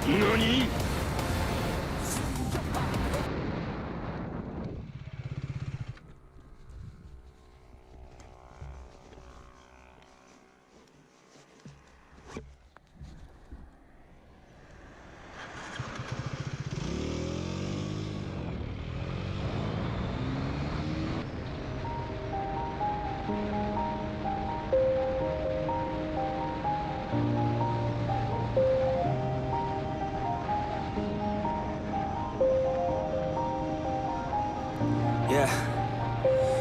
何? Yeah.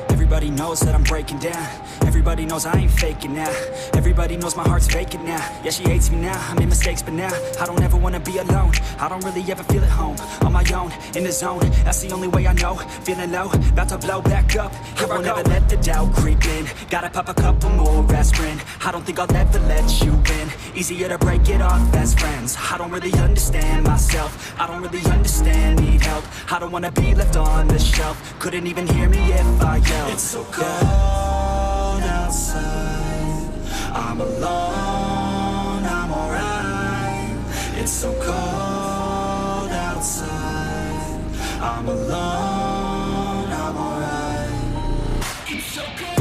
Everybody knows that I'm breaking down. Everybody knows I ain't faking now. Everybody knows my heart's vacant now. Yeah, she hates me now, I made mistakes but now I don't ever wanna be alone. I don't really ever feel at home. On my own, in the zone, that's the only way I know. Feeling low, about to blow back up. Here I won't ever let the doubt creep in. Gotta pop a couple more aspirin. I don't think I'll ever let you in. Easier to break it off best friends. I don't really understand myself. I don't really understand, need help. I don't wanna be left on the shelf. Couldn't even hear me if I yelled. It's so cold outside, I'm alone, I'm alright. It's so cold outside, I'm alone, I'm alright. It's so cold.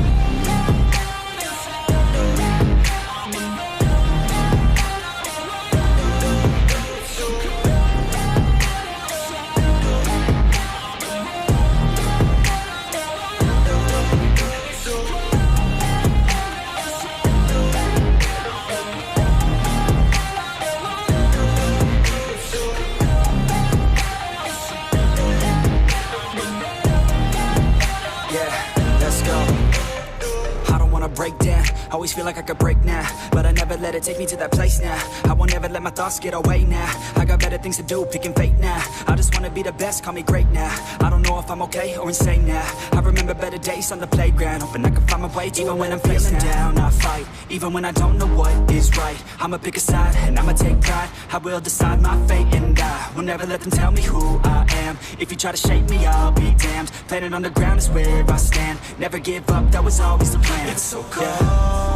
Break down, always feel like I could break now, but I never let it take me to that place now. I won't ever let my thoughts get away now. I got better things to do, picking fate now. I just wanna be the best, call me great now. I don't know if I'm okay or insane now. I remember better days on the playground, hoping I can find my way to even when I'm feeling down. I fight, even when I don't know what is right. I'ma pick a side, and I'ma take pride. I will decide my fate, and I will never let them tell me who I am. If you try to shape me, I'll be damned. Planet on the ground is where I stand. Never give up, that was always the plan. It's so cold